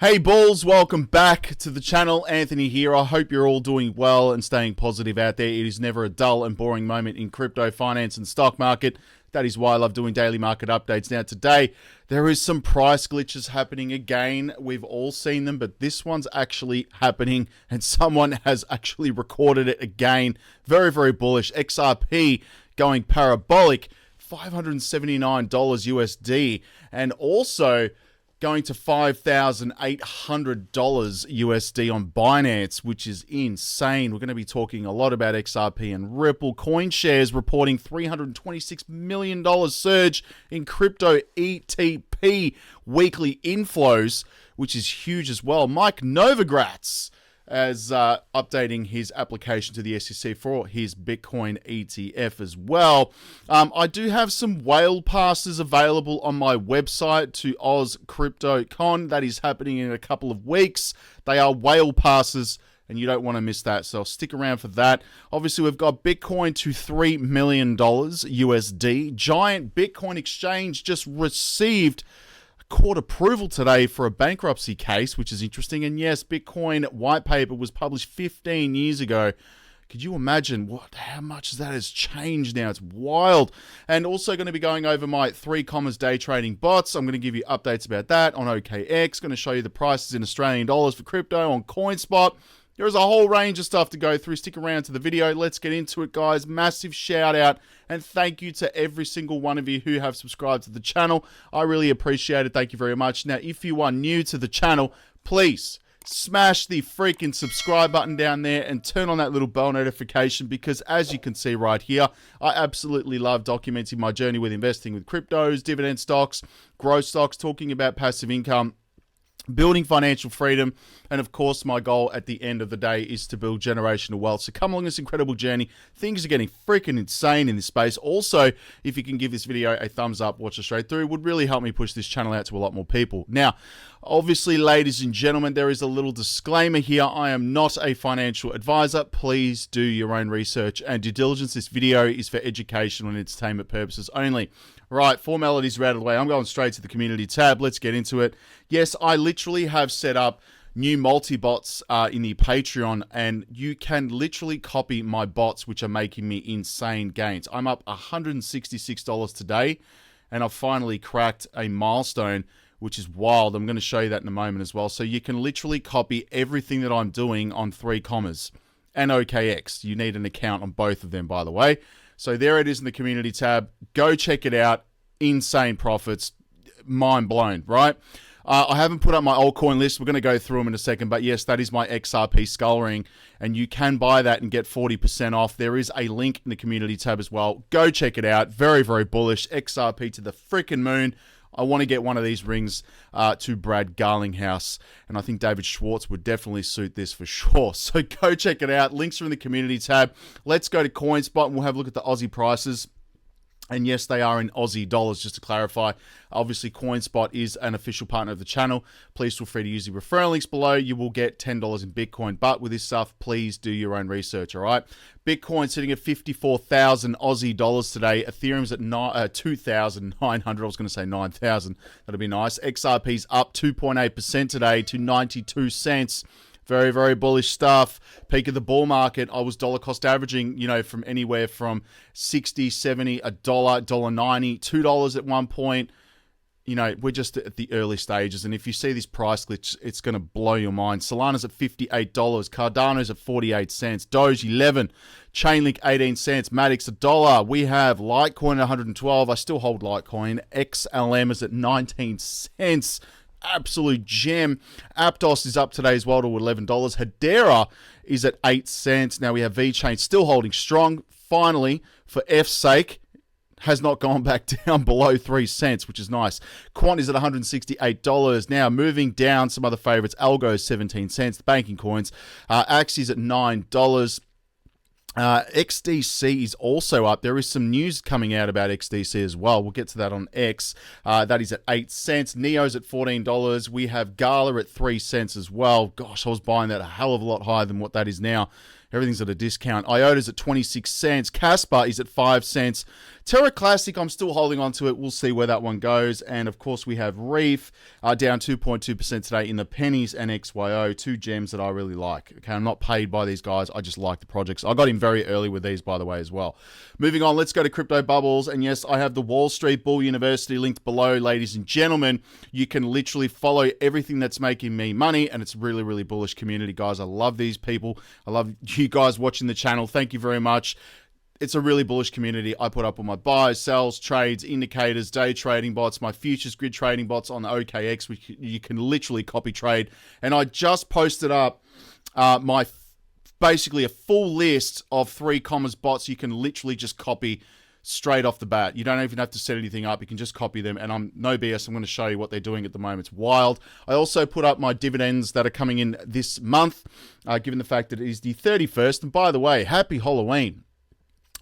Hey Bulls, welcome back to the channel. Anthony here. I hope you're all doing well and staying positive out there. It is never a dull and boring moment in crypto, finance and stock market. That is why I love doing daily market updates. Now today, there is some price glitches happening again. We've all seen them, but this one's actually happening and someone has actually recorded it again. Very, very bullish. XRP going parabolic, $579 USD, and also going to $5,800 USD on Binance, which is insane. We're going to be talking a lot about XRP and Ripple. CoinShares reporting $326 million surge in crypto ETP weekly inflows, which is huge as well. Mike Novogratz as updating his application to the SEC for his Bitcoin ETF as well. I do have some whale passes available on my website to Oz Crypto Con. That is happening in a couple of weeks. They are whale passes, and you don't want to miss that, so stick around for that. Obviously, we've got Bitcoin to $3 million USD. Giant Bitcoin Exchange just received court approval today for a bankruptcy case, which is interesting. And yes, Bitcoin white paper was published 15 years ago. Could you imagine how much that has changed now? It's wild. And also going to be going over my 3 commas day trading bots. I'm going to give you updates about that on OKX. Going to show you the prices in Australian dollars for crypto on Coinspot. There's a whole range of stuff to go through. Stick around to the video. Let's get into it, guys. Massive shout out and thank you to every single one of you who have subscribed to the channel. I really appreciate it. Thank you very much. Now, if you are new to the channel, please smash the freaking subscribe button down there and turn on that little bell notification, because as you can see right here, I absolutely love documenting my journey with investing with cryptos, dividend stocks, growth stocks, talking about passive income, building financial freedom, and of course my goal at the end of the day is to build generational wealth. So come along this incredible journey. Things are getting freaking insane in this space. Also, if you can give this video a thumbs up, watch it straight through, it would really help me push this channel out to a lot more people. Now, obviously, ladies and gentlemen, there is a little disclaimer here. I am not a financial advisor. Please do your own research and due diligence. This video is for educational and entertainment purposes only. Right, formalities are out of the way. I'm going straight to the community tab. Let's get into it. Yes, I literally have set up new multi-bots in the Patreon, and you can literally copy my bots, which are making me insane gains. I'm up $166 today, and I've finally cracked a milestone, which is wild. I'm going to show you that in a moment as well. So you can literally copy everything that I'm doing on 3 commas and OKX. You need an account on both of them, by the way. So there it is in the community tab. Go check it out. Insane profits. Mind blown, right? I haven't put up my altcoin list. We're going to go through them in a second. But yes, that is my XRP skull ring. And you can buy that and get 40% off. There is a link in the community tab as well. Go check it out. Very, very bullish. XRP to the freaking moon. I want to get one of these rings to Brad Garlinghouse, and I think David Schwartz would definitely suit this for sure. So go check it out. Links are in the community tab. Let's go to Coinspot, and we'll have a look at the Aussie prices. And yes, they are in Aussie dollars, just to clarify. Obviously, Coinspot is an official partner of the channel. Please feel free to use the referral links below. You will get $10 in Bitcoin. But with this stuff, please do your own research, all right? Bitcoin sitting at 54,000 Aussie dollars today. Ethereum's at 2,900. I was going to say 9,000. That'd be nice. XRP's up 2.8% today to 92 cents. Very, very bullish stuff. Peak of the bull market, I was dollar cost averaging, you know, from anywhere from 60, 70, $1, $1.90, $2 at one point. You know, we're just at the early stages. And if you see this price glitch, it's going to blow your mind. Solana's at $58. Cardano's at 48 cents. Doge, 11. Chainlink, 18 cents. Matic's $1. We have Litecoin at 112. I still hold Litecoin. XLM is at 19 cents. Absolute gem. Aptos is up today as well to $11. Hedera is at 8 cents. Now we have VeChain still holding strong. Finally, for F's sake, has not gone back down below 3 cents, which is nice. Quant is at $168. Now moving down, some other favorites. ALGO is 17 cents. The banking coins. Axie's at $9. XDC is also up. There is some news coming out about XDC as well. We'll get to that on X. That is at 8 cents. Neo's at $14. We have Gala at 3 cents as well. Gosh, I was buying that a hell of a lot higher than what that is now. Everything's at a discount. IOTA's at 26 cents. Casper is at 5 cents. Terra Classic, I'm still holding on to it. We'll see where that one goes. And of course, we have Reef down 2.2% today in the pennies, and XYO, two gems that I really like. Okay, I'm not paid by these guys. I just like the projects. I got in very early with these, by the way, as well. Moving on, let's go to Crypto Bubbles. And yes, I have the Wall Street Bull University linked below, ladies and gentlemen. You can literally follow everything that's making me money, and it's really, really bullish community, guys. I love these people. I love you guys watching the channel. Thank you very much. It's a really bullish community. I put up all my buys, sells, trades, indicators, day trading bots, my futures grid trading bots on the OKX, which you can literally copy trade. And I just posted up basically a full list of 3 commas bots you can literally just copy straight off the bat. You don't even have to set anything up. You can just copy them. And I'm no BS. I'm going to show you what they're doing at the moment. It's wild. I also put up my dividends that are coming in this month, given the fact that it is the 31st. And by the way, happy Halloween.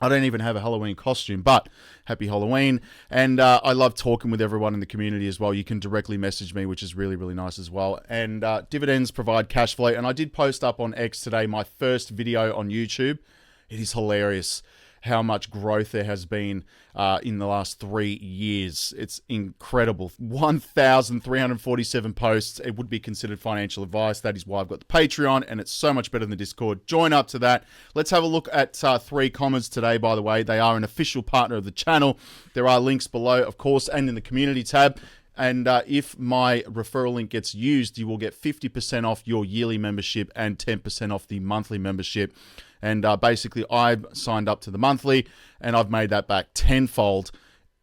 I don't even have a Halloween costume, but happy Halloween. And I love talking with everyone in the community as well. You can directly message me, which is really, really nice as well. And dividends provide cash flow. And I did post up on X today my first video on YouTube. It is hilarious how much growth there has been in the last 3 years. It's incredible. 1,347 posts. It would be considered financial advice. That is why I've got the Patreon, and it's so much better than the Discord. Join up to that. Let's have a look at 3 commas today, by the way. They are an official partner of the channel. There are links below, of course, and in the community tab. And if my referral link gets used, you will get 50% off your yearly membership and 10% off the monthly membership. And basically, I've signed up to the monthly, and I've made that back tenfold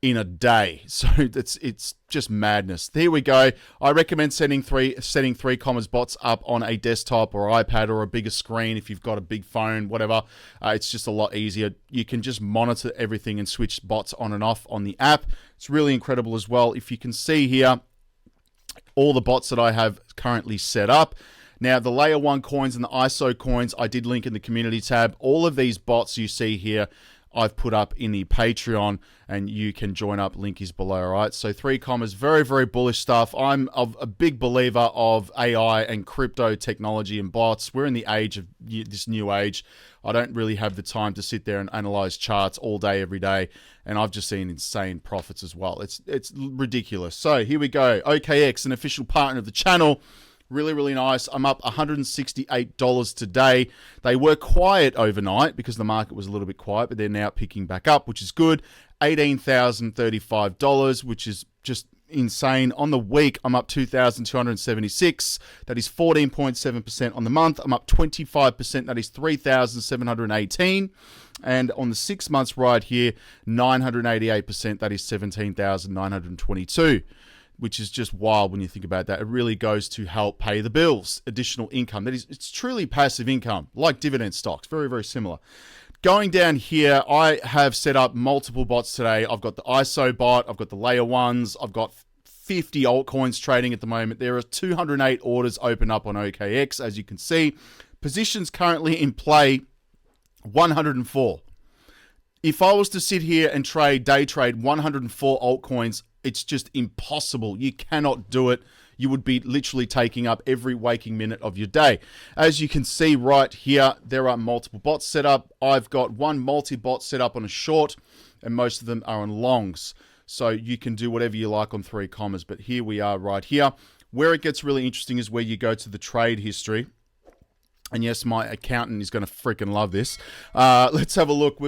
in a day. So it's just madness. Here we go. I recommend setting 3 commas bots up on a desktop or iPad or a bigger screen if you've got a big phone, whatever. It's just a lot easier. You can just monitor everything and switch bots on and off on the app. It's really incredible as well. If you can see here, all the bots that I have currently set up. Now, the Layer 1 coins and the ISO coins, I did link in the community tab. All of these bots you see here, I've put up in the Patreon, and you can join up. Link is below, all right? So 3 commas, very, very bullish stuff. I'm a big believer of AI and crypto technology and bots. We're in the age of this new age. I don't really have the time to sit there and analyze charts all day, every day. And I've just seen insane profits as well. It's ridiculous. So here we go. OKX, an official partner of the channel. Really, really nice. I'm up $168 today. They were quiet overnight because the market was a little bit quiet, but they're now picking back up, which is good. $18,035, which is just insane. On the week, I'm up 2,276. That is 14.7% on the month. I'm up 25%. That is 3,718. And on the 6 months right here, 988%. That is 17,922. Which is just wild when you think about that. It really goes to help pay the bills, additional income. It's truly passive income, like dividend stocks, very, very similar. Going down here, I have set up multiple bots today. I've got the ISO bot, I've got the Layer 1s, I've got 50 altcoins trading at the moment. There are 208 orders open up on OKX, as you can see. Positions currently in play, 104. If I was to sit here and day trade 104 altcoins, it's just impossible. You cannot do it. You would be literally taking up every waking minute of your day. As you can see right here, there are multiple bots set up. I've got one multi-bot set up on a short, and most of them are on longs. So you can do whatever you like on 3 commas. But here we are right here. Where it gets really interesting is where you go to the trade history. And yes, my accountant is going to freaking love this. Let's have a look.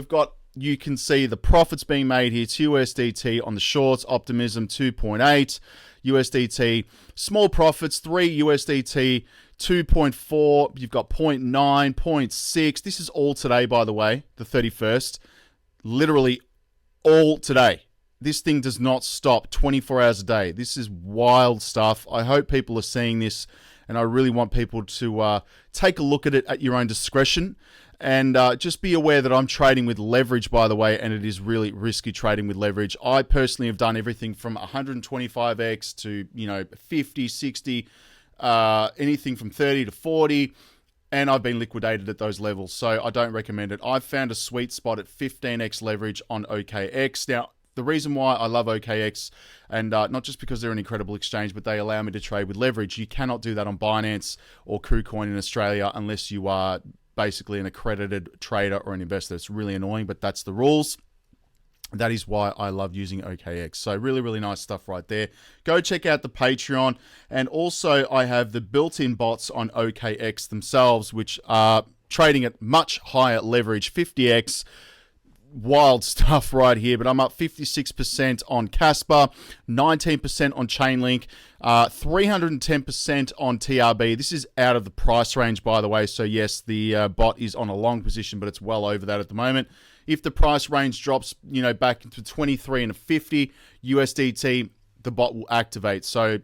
You can see the profits being made here. It's USDT on the shorts, optimism 2.8, USDT, small profits, 3 USDT, 2.4, you've got 0.9, 0.6. This is all today, by the way, the 31st. Literally all today. This thing does not stop 24 hours a day. This is wild stuff. I hope people are seeing this, and I really want people to take a look at it at your own discretion. And just be aware that I'm trading with leverage, by the way, and it is really risky trading with leverage. I personally have done everything from 125x to 50, 60, anything from 30 to 40, and I've been liquidated at those levels. So I don't recommend it. I've found a sweet spot at 15x leverage on OKX. Now, the reason why I love OKX, and not just because they're an incredible exchange, but they allow me to trade with leverage. You cannot do that on Binance or KuCoin in Australia unless you are basically an accredited trader or an investor. It's really annoying, but that's the rules. That is why I love using OKX. So really, really nice stuff right there. Go check out the Patreon. And also I have the built-in bots on OKX themselves, which are trading at much higher leverage, 50x. Wild stuff right here, but I'm up 56% on Casper, 19% on Chainlink, 310% on TRB. This is out of the price range, by the way. So yes, the bot is on a long position, but it's well over that at the moment. If the price range drops, back into 23 and 50 USDT, the bot will activate. So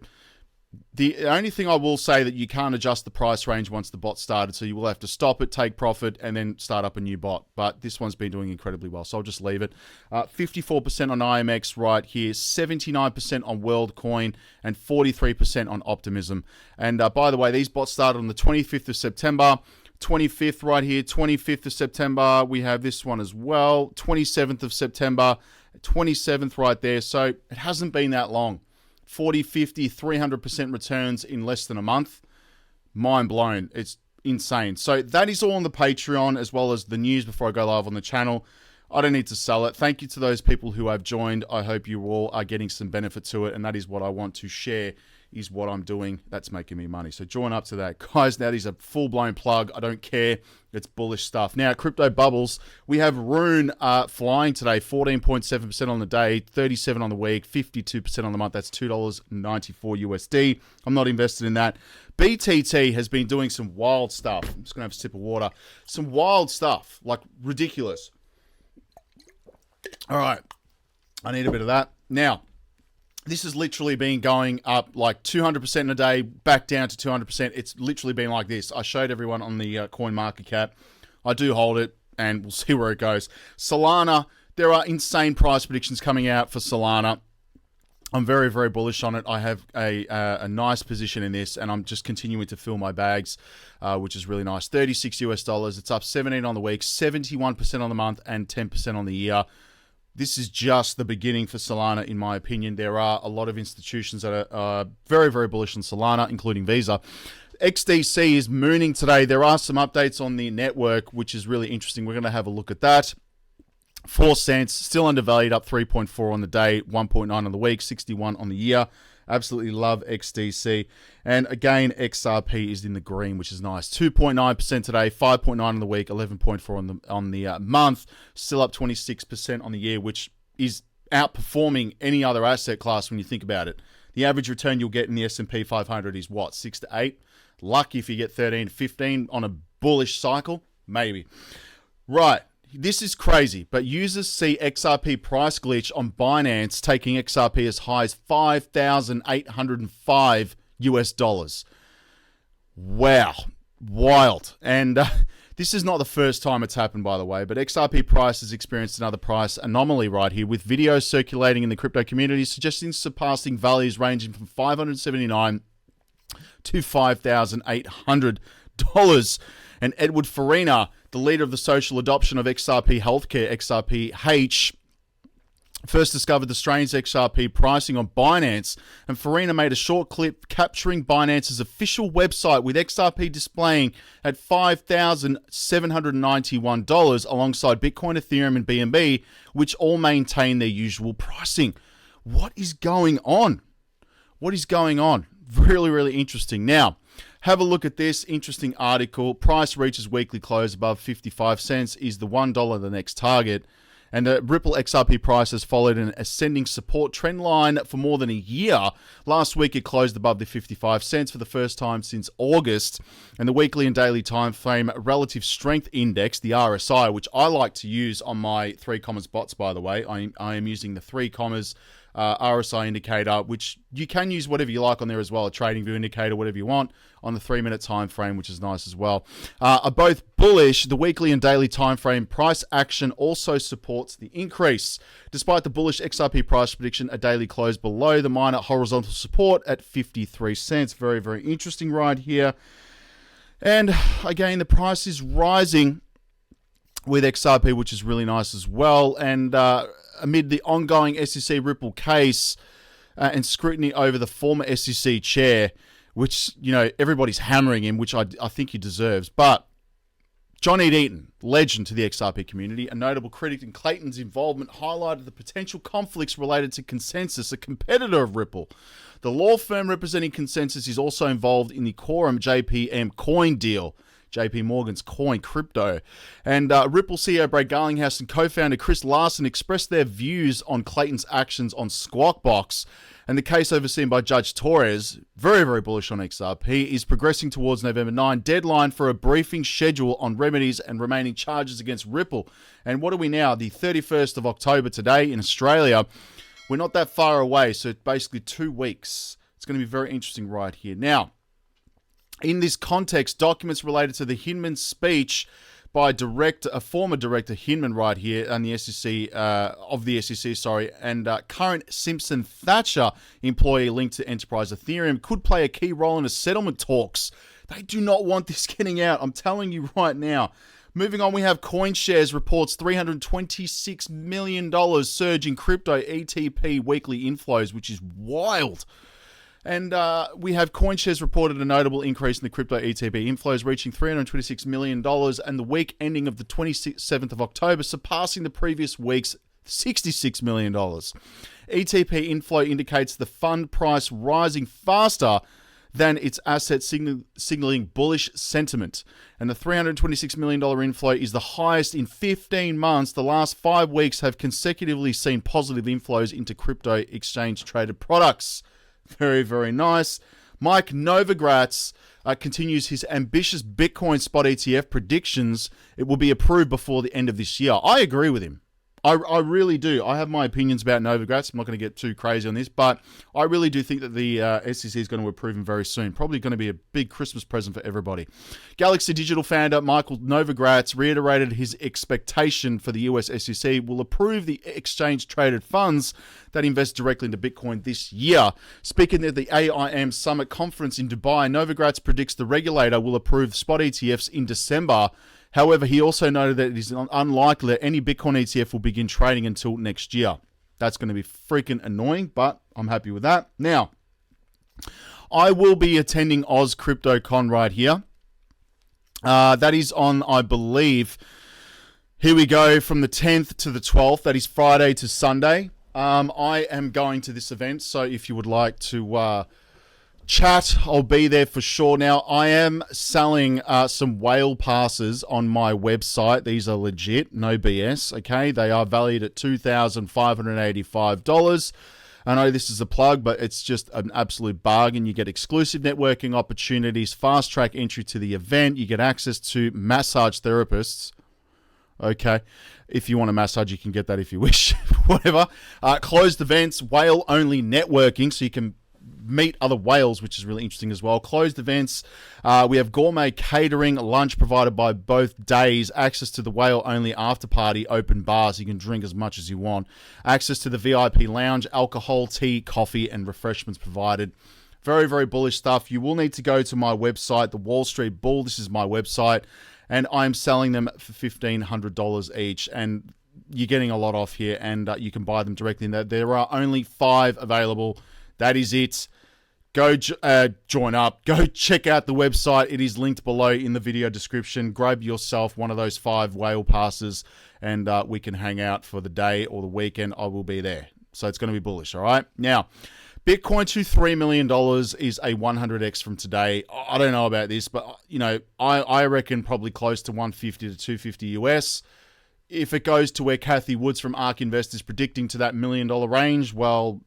the only thing I will say that you can't adjust the price range once the bot started, so you will have to stop it, take profit, and then start up a new bot. But this one's been doing incredibly well, so I'll just leave it. 54% on IMX right here, 79% on WorldCoin, and 43% on Optimism. And by the way, these bots started on the 25th of September. 25th right here, 25th of September. We have this one as well, 27th of September, 27th right there. So it hasn't been that long. 40, 50, 300% returns in less than a month. Mind blown. It's insane. So that is all on the Patreon, as well as the news before I go live on the channel. I don't need to sell it. Thank you to those people who have joined. I hope you all are getting some benefit to it, and that is what I want to share, is what I'm doing. That's making me money. So join up to that. Guys, that is a full-blown plug. I don't care. It's bullish stuff. Now, crypto bubbles. We have Rune flying today, 14.7% on the day, 37 on the week, 52% on the month. That's $2.94 USD. I'm not invested in that. BTT has been doing some wild stuff. I'm just going to have a sip of water. Some wild stuff, like ridiculous. All right. I need a bit of that. Now, this has literally been going up like 200% in a day, back down to 200%. It's literally been like this. I showed everyone on the coin market cap. I do hold it, and we'll see where it goes. Solana, there are insane price predictions coming out for Solana. I'm very, very bullish on it. I have a nice position in this, and I'm just continuing to fill my bags, which is really nice. 36 US dollars. It's up 17 on the week, 71% on the month, and 10% on the year. This is just the beginning for Solana, in my opinion. There are a lot of institutions that are very, very bullish on Solana, including Visa. XDC is mooning today. There are some updates on the network, which is really interesting. We're going to have a look at that. 4 cents, still undervalued, up 3.4 on the day, 1.9 on the week, 61 on the year. Absolutely love XDC. And again, XRP is in the green, which is nice. 2.9% today, 5.9 on the week, 11.4 on the month. Still up 26% on the year, which is outperforming any other asset class when you think about it. The average return you'll get in the S&P 500 is what, 6 to 8? Lucky if you get 13 to 15 on a bullish cycle, maybe. Right. This is crazy, but users see XRP price glitch on Binance taking XRP as high as 5,805 US dollars. Wow. Wild. And this is not the first time it's happened, by the way, but XRP price has experienced another price anomaly right here, with videos circulating in the crypto community suggesting surpassing values ranging from $579 to $5,800. And Edward Farina, the leader of the social adoption of XRP Healthcare, XRPH, first discovered the strange XRP pricing on Binance, and Farina made a short clip capturing Binance's official website with XRP displaying at $5,791 alongside Bitcoin, Ethereum, and BNB, which all maintain their usual pricing. What is going on? What is going on? Really, really interesting. Now, have a look at this interesting article. Price reaches weekly close above 55 cents. Is the $1 the next target? And the Ripple XRP price has followed an ascending support trend line for more than a year. Last week, it closed above the 55 cents for the first time since August. And the weekly and daily time frame relative strength index, the RSI, which I like to use on my 3 commas bots, by the way. I am using the 3 commas RSI indicator, which you can use whatever you like on there as well, a trading view indicator, whatever you want, on the 3-minute time frame, which is nice as well. Are both bullish. The weekly and daily time frame price action also supports the increase. Despite the bullish XRP price prediction, a daily close below the minor horizontal support at 53 cents. Very, very interesting right here. And again, the price is rising with XRP, which is really nice as well. And amid the ongoing SEC Ripple case and scrutiny over the former SEC chair, which, everybody's hammering him, which I think he deserves. But John Eaton, legend to the XRP community, a notable critic in Clayton's involvement, highlighted the potential conflicts related to Consensus, a competitor of Ripple. The law firm representing Consensus is also involved in the Quorum JPM coin deal, JP Morgan's coin crypto. And Ripple CEO Brad Garlinghouse and co-founder Chris Larson expressed their views on Clayton's actions on Squawk Box. And the case overseen by Judge Torres, very, very bullish on XRP, is progressing towards November 9, deadline for a briefing schedule on remedies and remaining charges against Ripple. And what are we now? The 31st of October today in Australia. We're not that far away, so basically 2 weeks. It's going to be very interesting right here. Now, in this context, documents related to the Hinman speech by former director Hinman right here and the SEC, and current Simpson Thatcher employee linked to Enterprise Ethereum could play a key role in the settlement talks. They do not want this getting out. I'm telling you right now. Moving on, we have CoinShares reports $326 million surge in crypto ETP weekly inflows, which is wild. And we have CoinShares reported a notable increase in the crypto ETP inflows, reaching $326 million, and the week ending of the 27th of October, surpassing the previous week's $66 million. ETP inflow indicates the fund price rising faster than its assets, signaling bullish sentiment. And the $326 million inflow is the highest in 15 months. The last 5 weeks have consecutively seen positive inflows into crypto exchange-traded products. Very, very nice. Mike Novogratz continues his ambitious Bitcoin spot ETF predictions. It will be approved before the end of this year. I agree with him. I really do. I have my opinions about Novogratz. I'm not going to get too crazy on this, but I really do think that the SEC is going to approve him very soon. Probably going to be a big Christmas present for everybody. Galaxy Digital founder Michael Novogratz reiterated his expectation for the US SEC will approve the exchange-traded funds that invest directly into Bitcoin this year. Speaking at the AIM Summit Conference in Dubai, Novogratz predicts the regulator will approve spot ETFs in December. However, he also noted that it is unlikely that any Bitcoin ETF will begin trading until next year. That's going to be freaking annoying, but I'm happy with that. Now, I will be attending Oz CryptoCon right here. That is on, I believe, here we go, from the 10th to the 12th. That is Friday to Sunday. I am going to this event, so if you would like to chat, I'll be there for sure. Now, I am selling some whale passes on my website. These are legit, no BS, okay? They are valued at $2,585. I know this is a plug, but it's just an absolute bargain. You get exclusive networking opportunities, fast-track entry to the event. You get access to massage therapists, okay? If you want a massage, you can get that if you wish, whatever. Closed events, whale-only networking, so you can meet other whales, which is really interesting as well. Closed events, we have gourmet catering, lunch provided by both days, access to the whale only after party, open bars, you can drink as much as you want, access to the VIP lounge, alcohol, tea, coffee, and refreshments provided. Very, very bullish stuff. You will need to go to my website, the Wall Street Bull. This is my website, and I'm selling them for $1,500 each, and you're getting a lot off here, and you can buy them directly in there. There are only 5 available. That is it. Go join up. Go check out the website. It is linked below in the video description. Grab yourself one of those 5 whale passes, and we can hang out for the day or the weekend. I will be there. So it's going to be bullish, all right? Now, Bitcoin to $3 million is a 100x from today. I don't know about this, but you know, I reckon probably close to 150 to 250 US. If it goes to where Kathy Woods from ARK Invest is predicting to that $1 million range, well,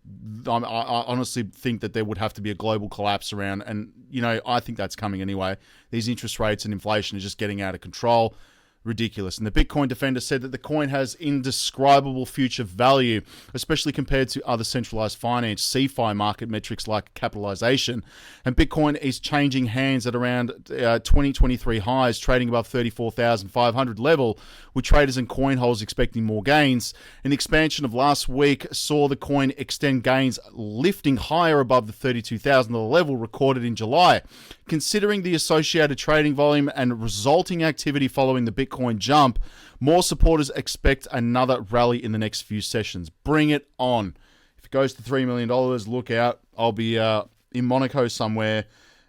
I honestly think that there would have to be a global collapse around. And, you know, I think that's coming anyway. These interest rates and inflation are just getting out of control. Ridiculous. And the Bitcoin Defender said that the coin has indescribable future value, especially compared to other centralized finance, CeFi market metrics like capitalization. And Bitcoin is changing hands at around 2023 highs, trading above 34,500 level, with traders and coin holders expecting more gains. An expansion of last week saw the coin extend gains, lifting higher above the $32,000 level recorded in July. Considering the associated trading volume and resulting activity following the Bitcoin jump, more supporters expect another rally in the next few sessions. Bring it on. If it goes to $3 million, look out. I'll be in Monaco somewhere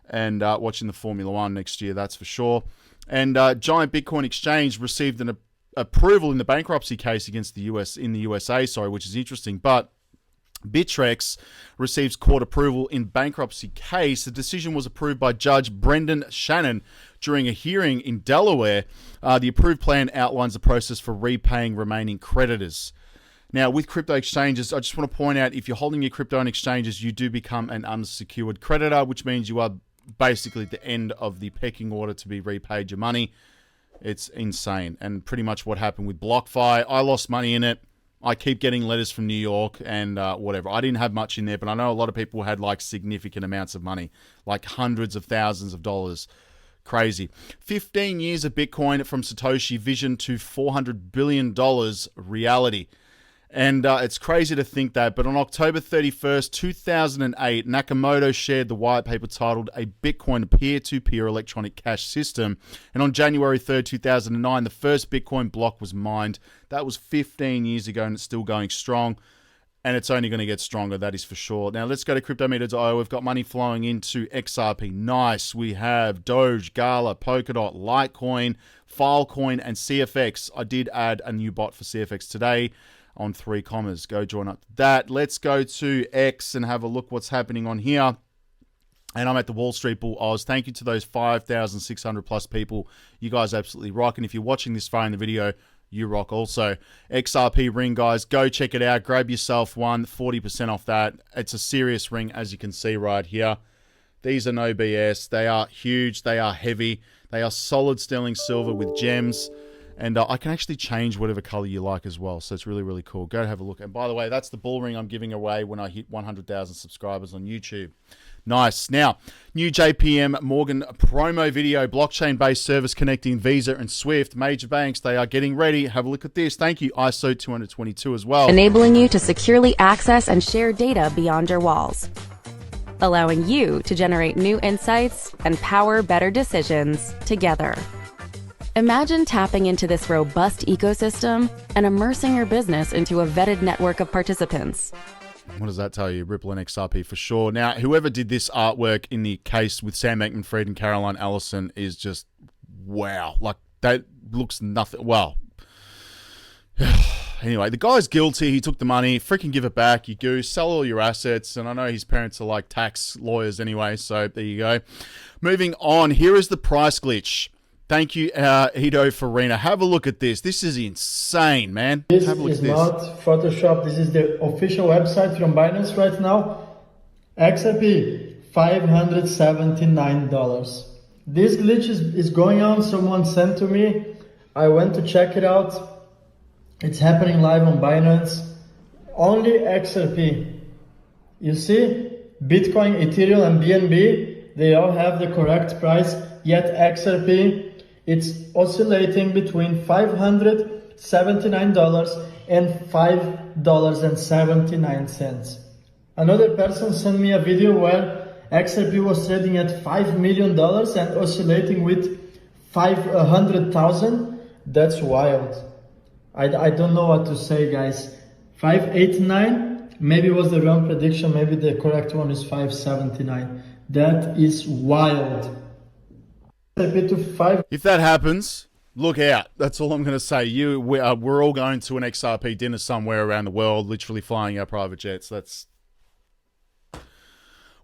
and watching the Formula One next year, that's for sure. And Giant Bitcoin Exchange received an approval in the bankruptcy case against the USA, which is interesting. But Bittrex receives court approval in bankruptcy case. The decision was approved by Judge Brendan Shannon during a hearing in Delaware. The approved plan outlines the process for repaying remaining creditors. Now, with crypto exchanges, I just want to point out, if you're holding your crypto on exchanges, you do become an unsecured creditor, which means you are basically at the end of the pecking order to be repaid your money. It's insane. And pretty much what happened with BlockFi, I lost money in it. I keep getting letters from New York and whatever. I didn't have much in there, but I know a lot of people had like significant amounts of money, like hundreds of thousands of dollars. Crazy. 15 years of Bitcoin from Satoshi vision to $400 billion reality. And it's crazy to think that, but on October 31st, 2008, Nakamoto shared the white paper titled A Bitcoin Peer-to-Peer Electronic Cash System. And on January 3rd, 2009, the first Bitcoin block was mined. That was 15 years ago, and it's still going strong. And it's only going to get stronger, that is for sure. Now, let's go to CryptoMeter.io. We've got money flowing into XRP. Nice. We have Doge, Gala, Polkadot, Litecoin, Filecoin, and CFX. I did add a new bot for CFX today on 3 commas. Go join up that. Let's go to X and have a look what's happening on here. And I'm at the Wall Street Bull Oz. Thank you to those 5,600 plus people. You guys absolutely rock. And if you're watching this far in the video, you rock also. XRP ring, guys. Go check it out. Grab yourself one. 40% off that. It's a serious ring, as you can see right here. These are no BS. They are huge. They are heavy. They are solid sterling silver with gems. And I can actually change whatever color you like as well. So it's really, really cool. Go have a look. And by the way, that's the bull ring I'm giving away when I hit 100,000 subscribers on YouTube. Nice. Now, new JPM Morgan promo video, blockchain-based service connecting Visa and Swift. Major banks, they are getting ready. Have a look at this. Thank you, ISO 222 as well. Enabling you to securely access and share data beyond your walls. Allowing you to generate new insights and power better decisions together. Imagine tapping into this robust ecosystem and immersing your business into a vetted network of participants. What does that tell you? Ripple and XRP for sure. Now, whoever did this artwork in the case with Sam Bankman-Fried and Caroline Allison is just, wow. Like, that looks nothing. Well, anyway, the guy's guilty. He took the money. Freaking give it back, you goose. Sell all your assets. And I know his parents are like tax lawyers anyway, so there you go. Moving on, here is the price glitch. Thank you, Hito Farina. Have a look at this. This is insane, man. This Have a look is at this. not Photoshop. This is the official website from Binance right now. XRP, $579. This glitch is going on. Someone sent to me. I went to check it out. It's happening live on Binance. Only XRP. You see, Bitcoin, Ethereum, and BNB, they all have the correct price. Yet XRP, it's oscillating between $579 and $5.79. Another person sent me a video where XRP was trading at $5 million and oscillating with 500,000. That's wild. I don't know what to say, guys. 589, maybe was the wrong prediction. Maybe the correct one is 579. That is wild. If that happens, look out. That's all I'm going to say. We're all going to an XRP dinner somewhere around the world, literally flying our private jets. That's...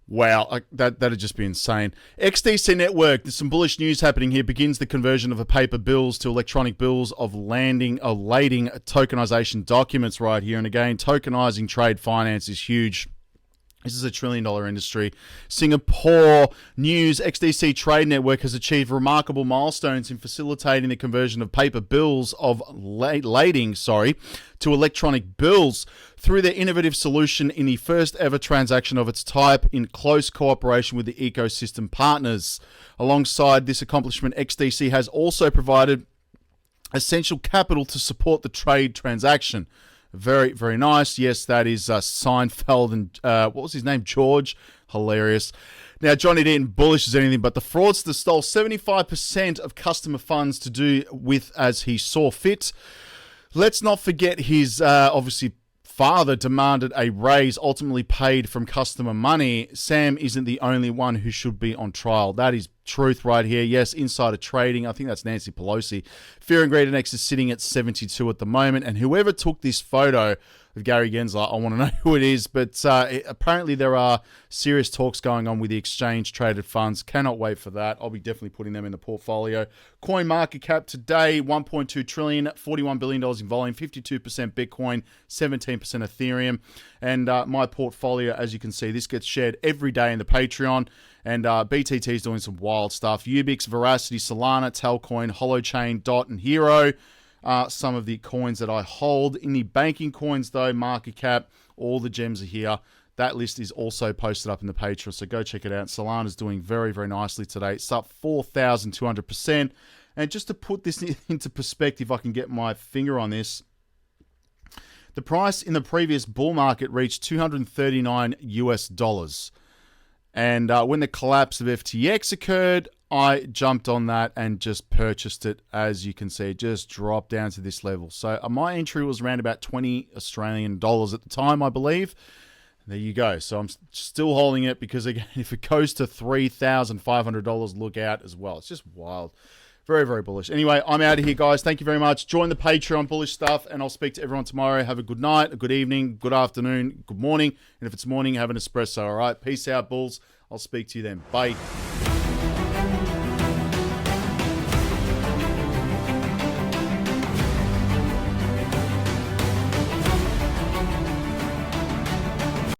wow, that'd just be insane. XDC Network, there's some bullish news happening here. Begins the conversion of paper bills to electronic bills of lading tokenization documents right here. And again, tokenizing trade finance is huge. This is $1 trillion industry. Singapore News XDC Trade Network has achieved remarkable milestones in facilitating the conversion of paper bills of lading to electronic bills through their innovative solution in the first ever transaction of its type in close cooperation with the ecosystem partners. Alongside this accomplishment, XDC has also provided essential capital to support the trade transaction. Very, very nice. Yes, that is Seinfeld and what was his name? George. Hilarious. Now, Johnny Dean, bullish as anything, but the fraudster stole 75% of customer funds to do with as he saw fit. Let's not forget his, obviously, father demanded a raise, ultimately paid from customer money. Sam isn't the only one who should be on trial. That is truth right here. Yes, insider trading. I think that's Nancy Pelosi. Fear and Greed Index is sitting at 72 at the moment. And whoever took this photo of Gary Gensler, I want to know who it is. But apparently there are serious talks going on with the exchange-traded funds. Cannot wait for that. I'll be definitely putting them in the portfolio. Coin market cap today, $1.2 trillion, $41 billion in volume, 52% Bitcoin, 17% Ethereum. And my portfolio, as you can see, this gets shared every day in the Patreon. And BTT is doing some wild stuff. Ubix, Veracity, Solana, Talcoin, Holochain, Dot, and Hero. Some of the coins that I hold. In the banking coins, though, market cap, all the gems are here. That list is also posted up in the Patreon, so go check it out. Solana's doing very, very nicely today. It's up 4,200%. And just to put this into perspective, I can get my finger on this. The price in the previous bull market reached $239 US. And when the collapse of FTX occurred, I jumped on that and just purchased it. As you can see, it just dropped down to this level. So my entry was around about 20 Australian dollars at the time, I believe. There you go. So I'm still holding it because, again, if it goes to $3,500, look out as well. It's just wild. Very, very bullish. Anyway, I'm out of here, guys. Thank you very much. Join the Patreon, bullish stuff, and I'll speak to everyone tomorrow. Have a good night, a good evening, good afternoon, good morning. And if it's morning, have an espresso, all right? Peace out, bulls. I'll speak to you then. Bye.